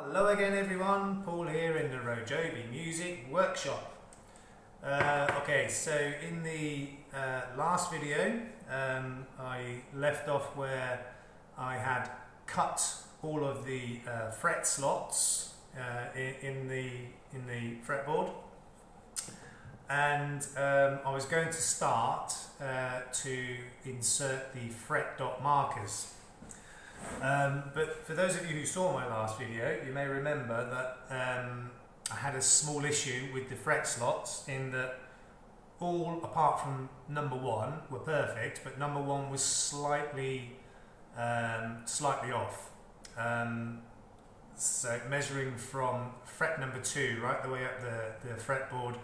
Hello again everyone, Paul here in the RoJoBe Music Workshop. Okay, so in the last video I left off where I had cut all of the fret slots in the fretboard, and I was going to start to insert the fret dot markers. But for those of you who saw my last video, you may remember that I had a small issue with the fret slots in that all apart from number 1 were perfect, but number 1 was slightly off. So measuring from fret number 2 right the way up the fretboard,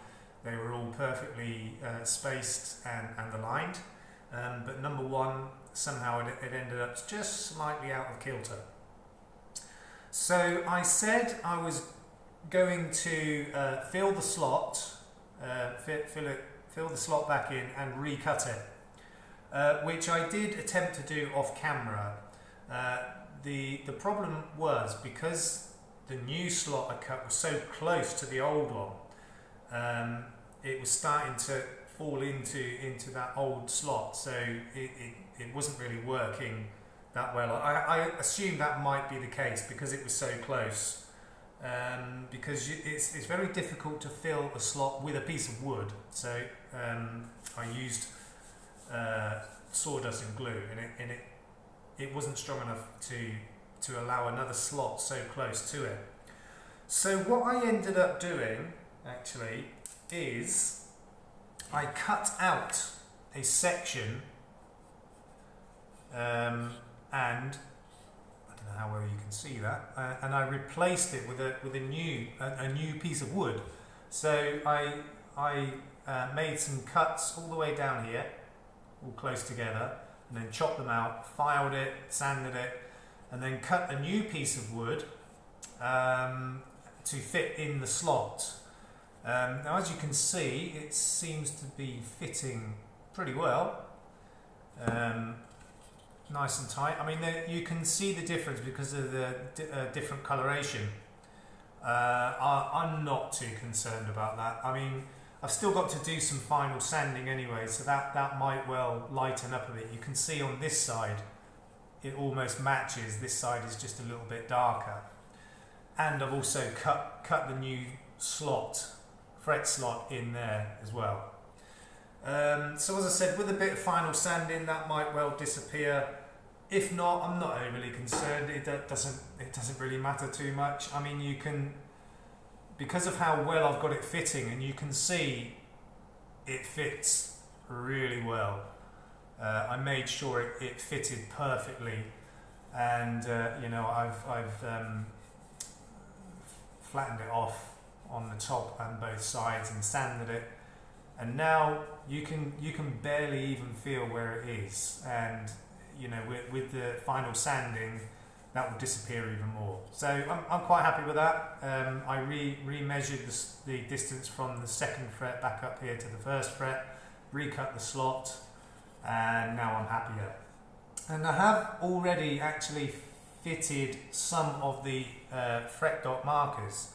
they were all perfectly spaced and aligned, but number 1 somehow it ended up just slightly out of kilter. So I said I was going to fill the slot, fill the slot back in and recut it, which I did attempt to do off camera. The problem was because the new slot I cut was so close to the old one, it was starting to fall into that old slot, so it wasn't really working that well. I assume that might be the case because it was so close, because it's very difficult to fill a slot with a piece of wood. So I used sawdust and glue, and it wasn't strong enough to allow another slot so close to it. So what I ended up doing actually is I cut out a section, and I don't know how well you can see that, and I replaced it with a new piece of wood. So I made some cuts all the way down here, all close together, and then chopped them out, filed it, sanded it, and then cut a new piece of wood to fit in the slot. Now, as you can see, it seems to be fitting pretty well, nice and tight. I mean, you can see the difference because of the different coloration. I'm not too concerned about that. I mean, I've still got to do some final sanding anyway, so that might well lighten up a bit. You can see on this side, it almost matches. This side is just a little bit darker. And I've also cut the new fret slot in there as well. So as I said, with a bit of final sanding, that might well disappear. If not, I'm not overly concerned. It doesn't really matter too much. I mean, you can, because of how well I've got it fitting, and you can see it fits really well. I made sure it fitted perfectly, and you know, I've flattened it off on the top and both sides and sanded it, and now you can barely even feel where it is, and you know, with the final sanding that will disappear even more. So I'm quite happy with that. I re-measured the distance from the 2nd fret back up here to the 1st fret, recut the slot, and now I'm happier. And I have already actually fitted some of the fret dot markers.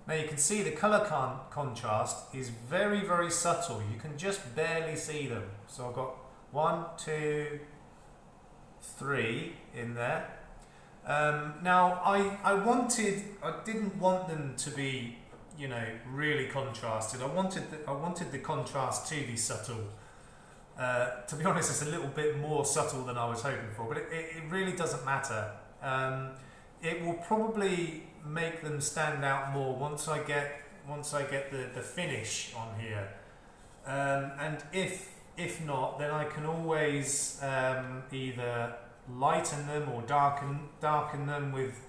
Now you can see the colour contrast is very, very subtle. You can just barely see them. So I've got 1, 2, 3 in there. Now I didn't want them to be, you know, really contrasted. I wanted the contrast to be subtle. To be honest, it's a little bit more subtle than I was hoping for, but it really doesn't matter. It will probably make them stand out more once I get the finish on here, and if not, then I can always either lighten them or darken them with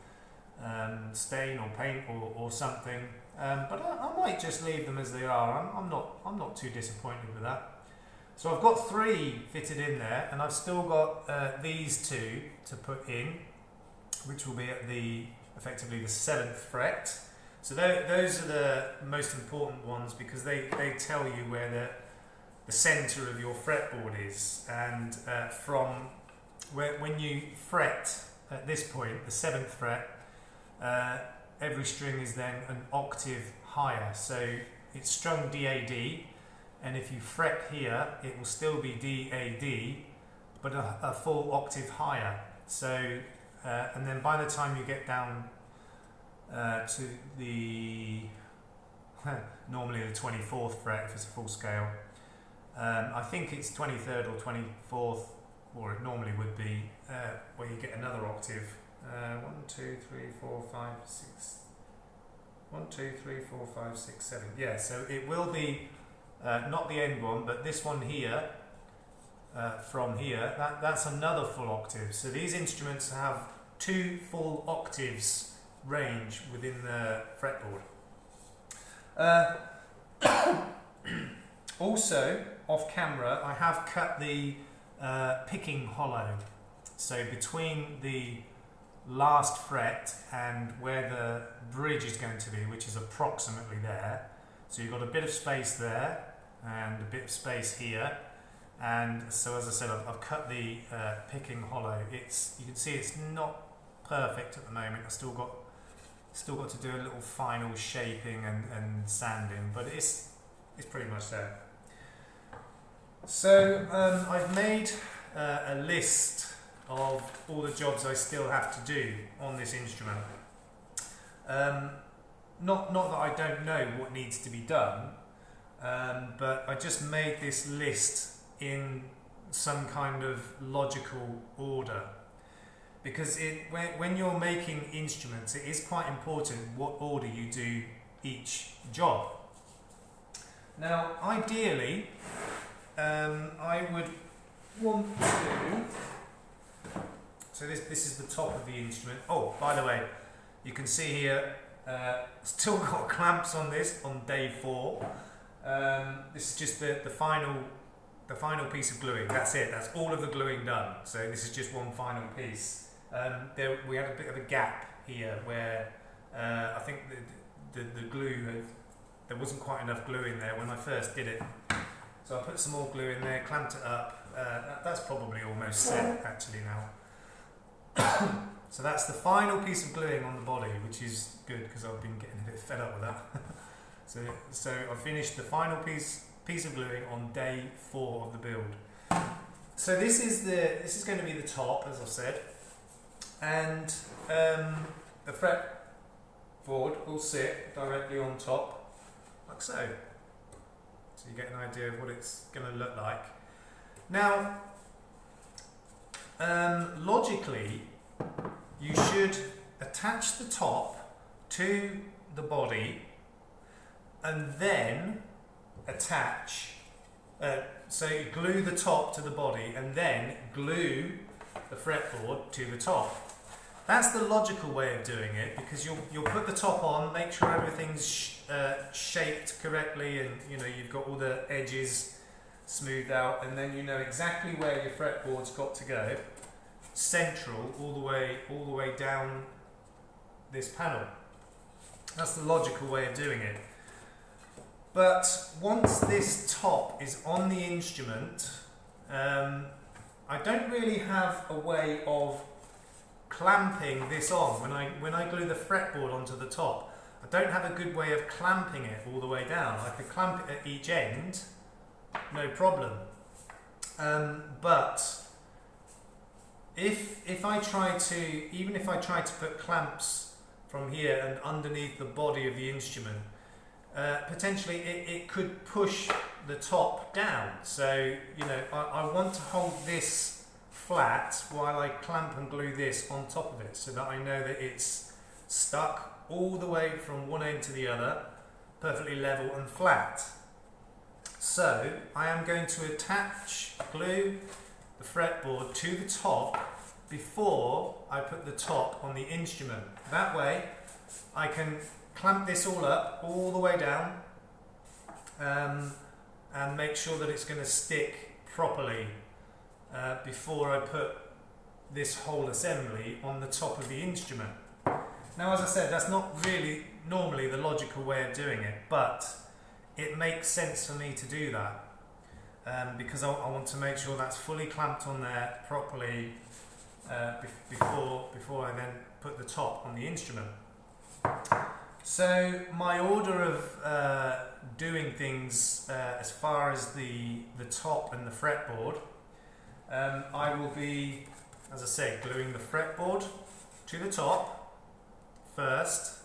stain or paint or something, but I might just leave them as they are. I'm not too disappointed with that. So I've got 3 fitted in there, and I've still got these 2 to put in, which will be at effectively the 7th fret. So those are the most important ones because they tell you where the centre of your fretboard is, and from when you fret at this point, the 7th fret, every string is then an octave higher. So it's strung D-A-D, and if you fret here, it will still be D-A-D, but a full octave higher. So, and then by the time you get down to the, normally the 24th fret if it's a full scale, I think it's 23rd or 24th, or it normally would be, where you get another octave. 1, 2, 3, 4, 5, 6. 1, 2, 3, 4, 5, 6, 7. Yeah, so it will be not the end one, but this one here, from here, that's another full octave. So these instruments have 2 full octaves range within the fretboard. Also, off camera, I have cut the picking hollow. So between the last fret and where the bridge is going to be, which is approximately there. So you've got a bit of space there and a bit of space here. And so, as I said, I've cut the picking hollow. You can see it's not perfect at the moment. I've still got to do a little final shaping and sanding, but it's pretty much there. So I've made a list of all the jobs I still have to do on this instrument. Not that I don't know what needs to be done, but I just made this list in some kind of logical order, because when you're making instruments, it is quite important what order you do each job. Now, ideally, I would want to. So this is the top of the instrument. Oh, by the way, you can see here, still got clamps on this on day 4. This is just the final piece of gluing. That's it. That's all of the gluing done. So this is just one final piece. We had a bit of a gap here where I think the glue there wasn't quite enough glue in there when I first did it. So I put some more glue in there, clamped it up. That's probably almost set actually now. So that's the final piece of gluing on the body, which is good because I've been getting a bit fed up with that. so I finished the final piece of gluing on day 4 of the build. So this is going to be the top, as I've said, and the fretboard will sit directly on top, like so. So you get an idea of what it's going to look like. Now, logically, you should attach the top to the body and then attach, so you glue the top to the body and then glue the fretboard to the top. That's the logical way of doing it, because you'll put the top on, make sure everything's shaped correctly, and you've got all the edges smoothed out, and then you know exactly where your fretboard's got to go, central all the way down this panel. That's the logical way of doing it. But once this top is on the instrument, I don't really have a way of clamping this on. When I glue the fretboard onto the top, I don't have a good way of clamping it all the way down. I could clamp it at each end, no problem. But if I try to put clamps from here and underneath the body of the instrument, potentially it could push the top down. So I want to hold this flat while I clamp and glue this on top of it, so that I know that it's stuck all the way from one end to the other, perfectly level and flat. So I am going to glue the fretboard to the top before I put the top on the instrument. That way I can clamp this all up all the way down, and make sure that it's going to stick properly before I put this whole assembly on the top of the instrument. Now, as I said, that's not really normally the logical way of doing it, but it makes sense for me to do that, because I want to make sure that's fully clamped on there properly before I then put the top on the instrument. So my order of doing things as far as the top and the fretboard, I will be, as I say, gluing the fretboard to the top first,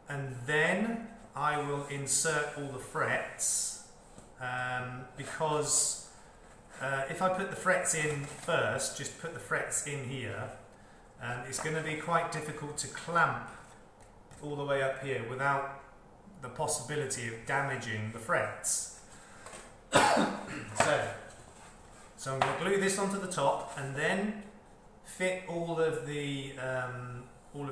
and then I will insert all the frets, because if I put the frets in first, just put the frets in here, it's going to be quite difficult to clamp all the way up here without the possibility of damaging the frets. So I'm going to glue this onto the top and then fit all of the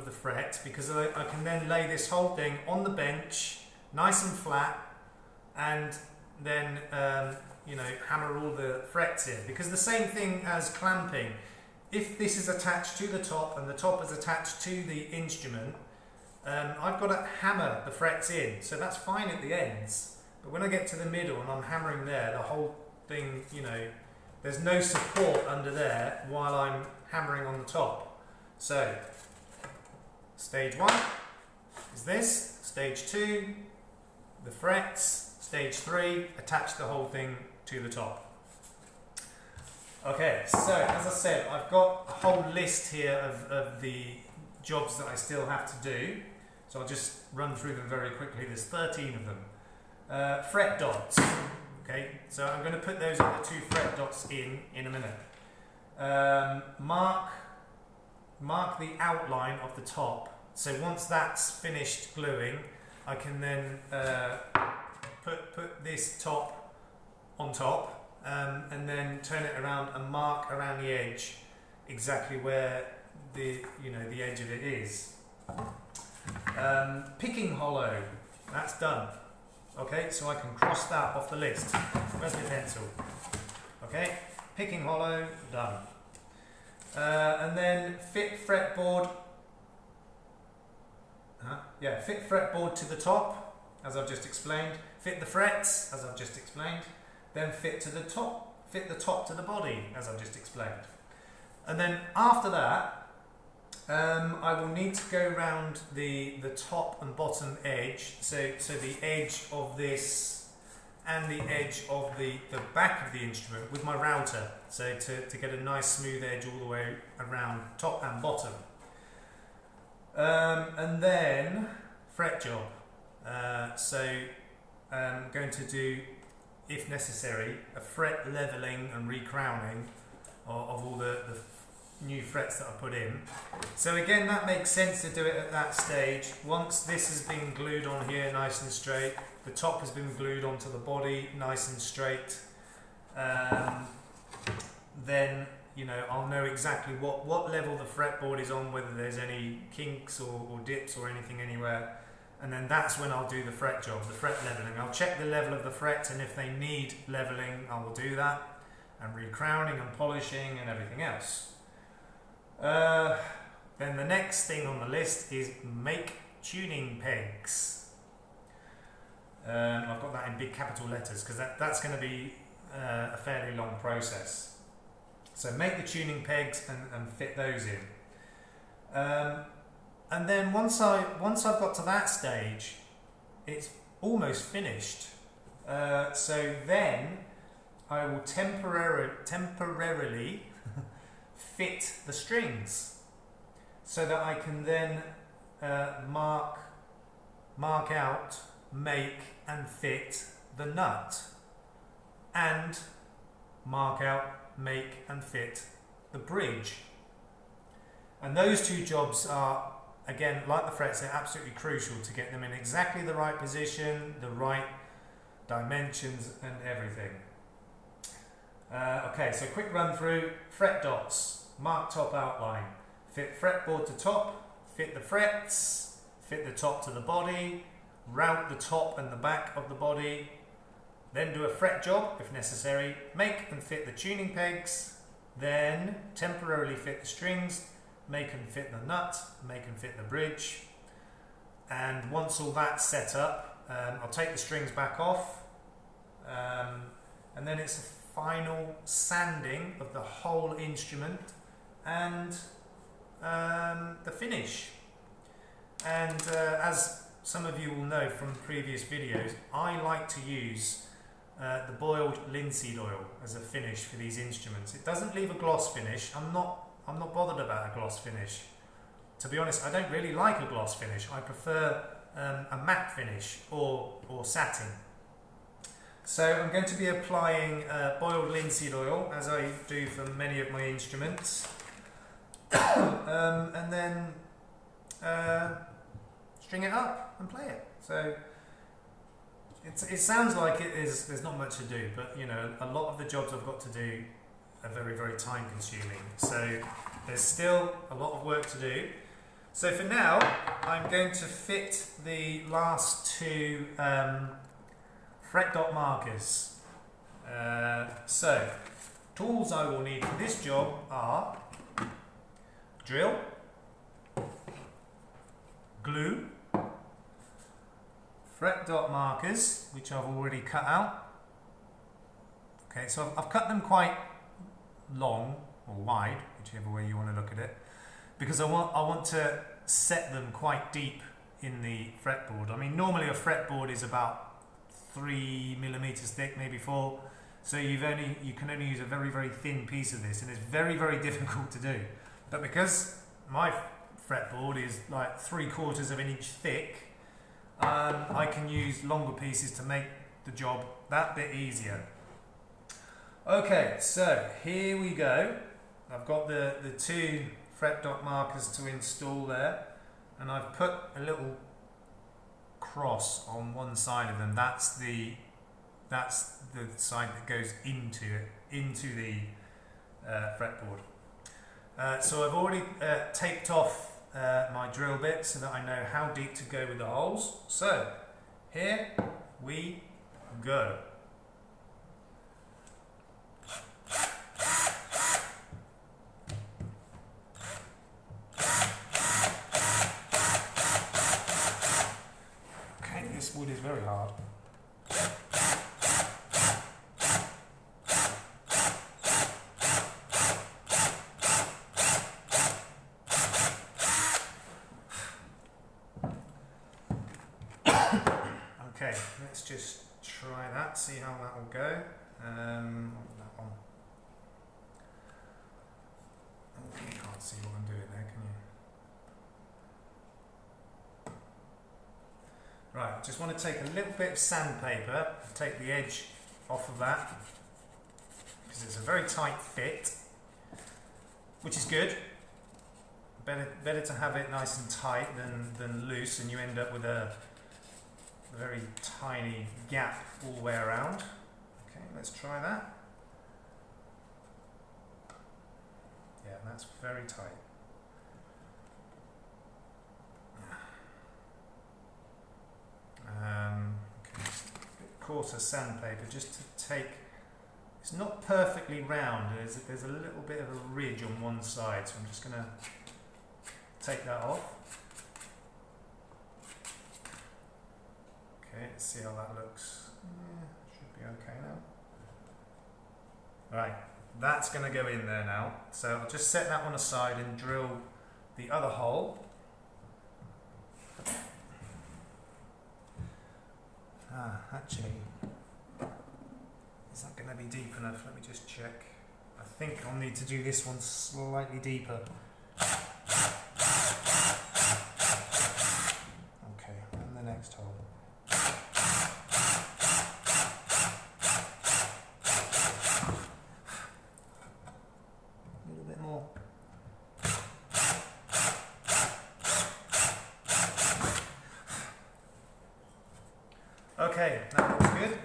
frets, because I can then lay this whole thing on the bench nice and flat, and then hammer all the frets in, because the same thing as clamping, if this is attached to the top and the top is attached to the instrument, I've got to hammer the frets in, so that's fine at the ends, but when I get to the middle and I'm hammering there, the whole thing, there's no support under there while I'm hammering on the top. So stage 1 is this, stage 2 the frets, stage 3 attach the whole thing to the top. Okay, so as I said, I've got a whole list here of the jobs that I still have to do, so I'll just run through them very quickly. There's 13 of them. Fret dots. Okay, so I'm going to put those other 2 fret dots in a minute. Mark the outline of the top. So once that's finished gluing, I can then put this top on top, and then turn it around and mark around the edge exactly where the edge of it is. Picking hollow, that's done. Okay, so I can cross that off the list. Where's my pencil? Okay, picking hollow, done. And then fit fretboard. Fit fretboard to the top, as I've just explained. Fit the frets, as I've just explained. Then fit the top to the body, as I've just explained. And then after that, I will need to go around the top and bottom edge, so the edge of this and the edge of the back of the instrument with my router, so to get a nice smooth edge all the way around top and bottom. And then fret job. So I'm going to do, if necessary, a fret leveling and recrowning of all the new frets that I put in. So again, that makes sense to do it at that stage. Once this has been glued on here nice and straight, the top has been glued onto the body nice and straight, then I'll know exactly what level the fretboard is on, whether there's any kinks or dips or anything anywhere, and then that's when I'll do the fret job, the fret leveling. I'll check the level of the frets, and if they need leveling, I will do that, and recrowning and polishing and everything else. Then the next thing on the list is make tuning pegs. I've got that in big capital letters because that's going to be a fairly long process. So make the tuning pegs and fit those in. And then once I've got to that stage, it's almost finished. So then I will temporarily fit the strings, so that I can then mark out, make and fit the nut, and mark out, make and fit the bridge. And those 2 jobs are, again, like the frets, they're absolutely crucial to get them in exactly the right position, the right dimensions and everything. Okay, so quick run through. Fret dots, mark top outline, fit fretboard to top, fit the frets, fit the top to the body, route the top and the back of the body, then do a fret job if necessary, make and fit the tuning pegs, then temporarily fit the strings, make and fit the nut, make and fit the bridge, and once all that's set up, I'll take the strings back off, and then it's a final sanding of the whole instrument and the finish. And as some of you will know from previous videos, I like to use the boiled linseed oil as a finish for these instruments. It doesn't leave a gloss finish. I'm not bothered about a gloss finish. To be honest, I don't really like a gloss finish. I prefer a matte finish or satin. So I'm going to be applying boiled linseed oil, as I do for many of my instruments, and then string it up and play it. So it sounds like there's not much to do, but you know, a lot of the jobs I've got to do are very, very time consuming. So there's still a lot of work to do. So for now, I'm going to fit the last two fret dot markers. So tools I will need for this job are drill, glue, fret dot markers, which I've already cut out. Okay, so I've cut them quite long or wide, whichever way you want to look at it, because I want to set them quite deep in the fretboard. I mean, normally a fretboard is about 3 millimeters thick, maybe 4. So you can only use a very, very thin piece of this, and it's very, very difficult to do. But because my fretboard is like 3/4 of an inch thick, I can use longer pieces to make the job that bit easier. Okay, so here we go. I've got the two fret dot markers to install there, and I've put a little cross on one side of them. That's the side that goes into the fretboard. So I've already taped off my drill bit so that I know how deep to go with the holes. So here we go. Okay, this wood is very hard. Okay, let's just try that, see how that will go. That one. Okay, you can't see what I'm doing there, can you? Right, just want to take a little bit of sandpaper, take the edge off of that, because it's a very tight fit, which is good. Better to have it nice and tight than loose, and you end up with a very tiny gap all the way around. Okay, let's try that. Yeah, that's very tight. Okay, a bit coarser sandpaper just to take. It's not perfectly round. There's a little bit of a ridge on one side, so I'm just going to take that off. Okay, let's see how that looks. Yeah, should be okay now. Right, that's going to go in there now. So I'll just set that one aside and drill the other hole. Actually, is that going to be deep enough? Let me just check. I think I'll need to do this one slightly deeper. Okay, and the next hole. A little bit more. Okay, that looks good.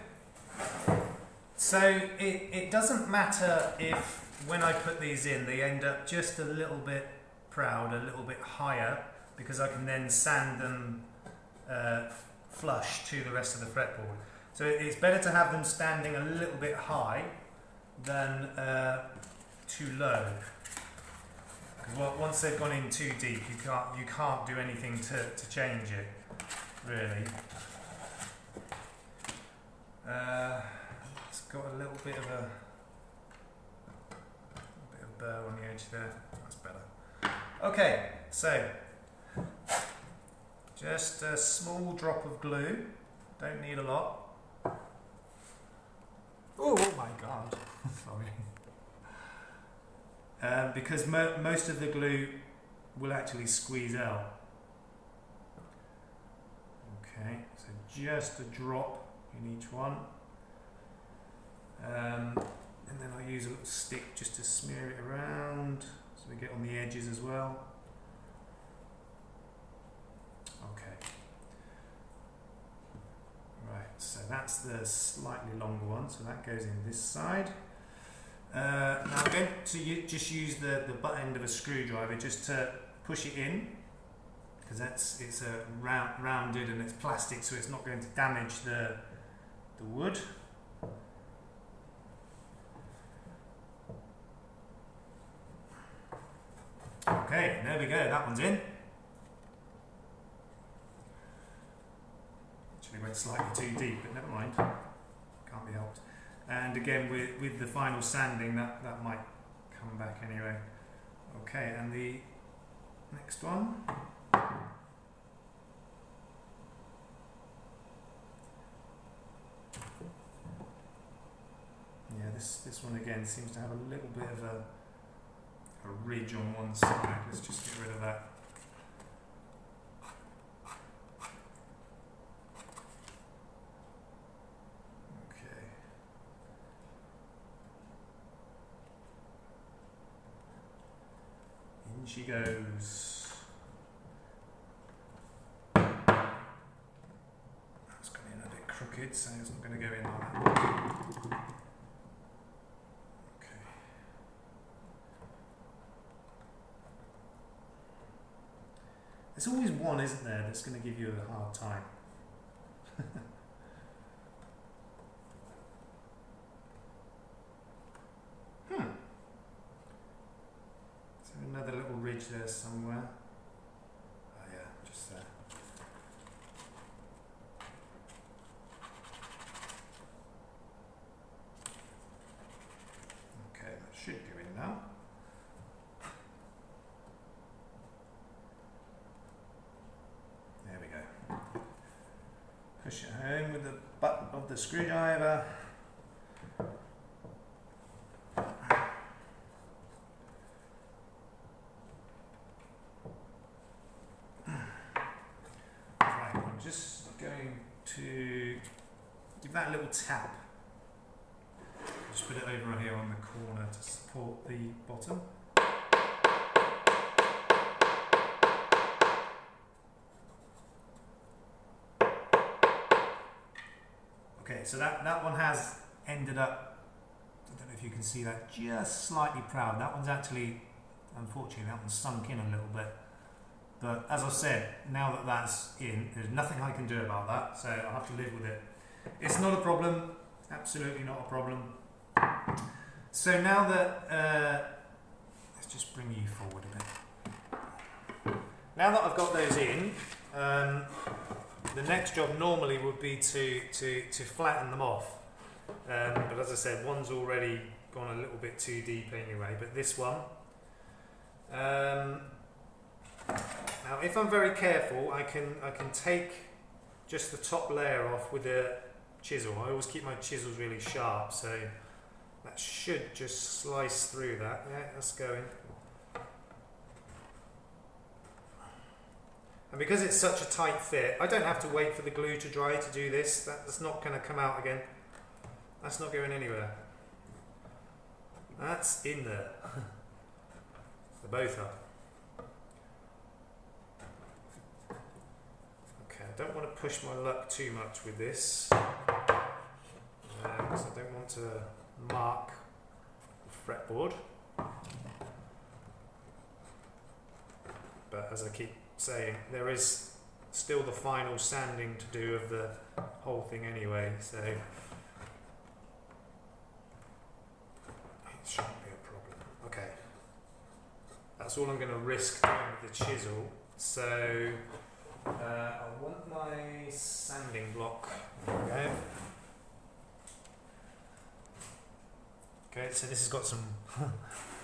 So it doesn't matter if when I put these in they end up just a little bit proud, a little bit higher, because I can then sand them flush to the rest of the fretboard. So it's better to have them standing a little bit high than too low. Because once they've gone in too deep, you can't do anything to change it, really. It's got a little bit of a burr on the edge there. That's better. Okay, so Just a small drop of glue, don't need a lot. Oh my god, sorry. Because most of the glue will actually squeeze out. Okay, so just a drop in each one. And then I use a little stick just to smear it around so we get on the edges as well. Okay. Right, so that's the slightly longer one, so that goes in this side. Now I'm going to just use the butt end of a screwdriver just to push it in, because it's a rounded and it's plastic, so it's not going to damage the wood. Okay, there we go, that one's in. Actually went slightly too deep, but never mind, can't be helped. And again, with the final sanding, that might come back anyway. Okay, and the next one. Yeah, this one again seems to have a little bit of a ridge on one side. Let's just get rid of that. Okay. In she goes. That's gone in a bit crooked, so it's not going to go in like that. There's always one, isn't there, that's going to give you a hard time. Is there another little ridge there somewhere? Oh yeah, just there. Okay, that should go in now. Push it home with the butt of the screwdriver. Right, I'm just going to give that a little tap. Just put it over here on the corner to support the bottom. Okay, so that one has ended up, I don't know if you can see that, just slightly proud. That one's actually, unfortunately, that one's sunk in a little bit. But as I said, now that that's in, there's nothing I can do about that, so I'll have to live with it. It's not a problem, absolutely not a problem. So now that, let's just bring you forward a bit. Now that I've got those in, the next job normally would be to flatten them off, but as I said, one's already gone a little bit too deep anyway. But this one, now if I'm very careful, I can take just the top layer off with a chisel. I always keep my chisels really sharp, so that should just slice through that. Yeah, that's going. And because it's such a tight fit, I don't have to wait for the glue to dry to do this. That's not going to come out again. That's not going anywhere. That's in there. They're both up. Okay, I don't want to push my luck too much with this, because I don't want to mark the fretboard. But as I keep saying, there is still the final sanding to do of the whole thing anyway, so it shouldn't be a problem. Okay, that's all I'm going to risk doing with the chisel. So I want my sanding block. Okay. Okay, so this has got some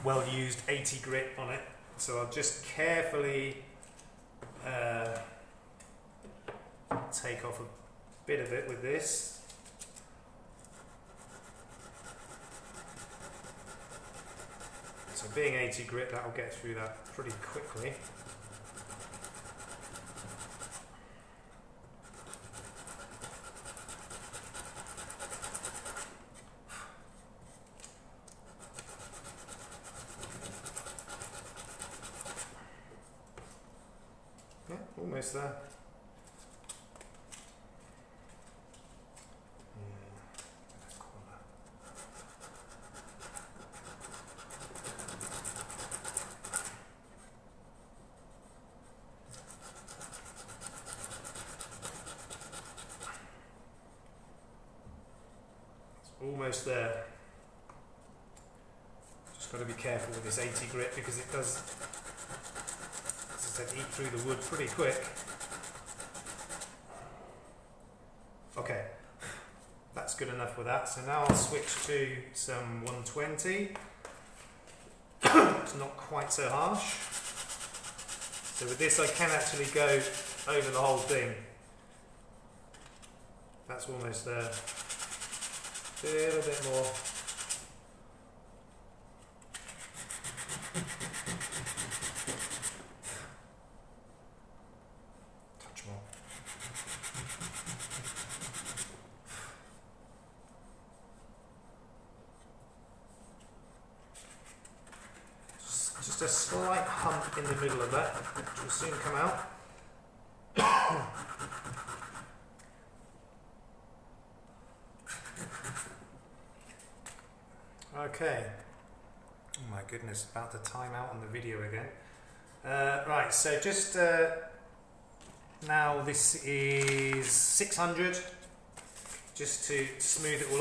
well-used 80 grit on it. So I'll just carefully take off a bit of it with this. So being 80 grit, that'll get through that pretty quickly. Yeah, almost there. Almost there. Just got to be careful with this 80 grit because it does, as I said, eat through the wood pretty quick. Okay, that's good enough with that. So now I'll switch to some 120. It's not quite so harsh. So with this I can actually go over the whole thing. That's almost there. A little bit more. Touch more. Just a slight hump in the middle of that, which will soon come out. Okay. Oh my goodness, about to time out on the video again. Right, so just now this is 600, just to smooth it all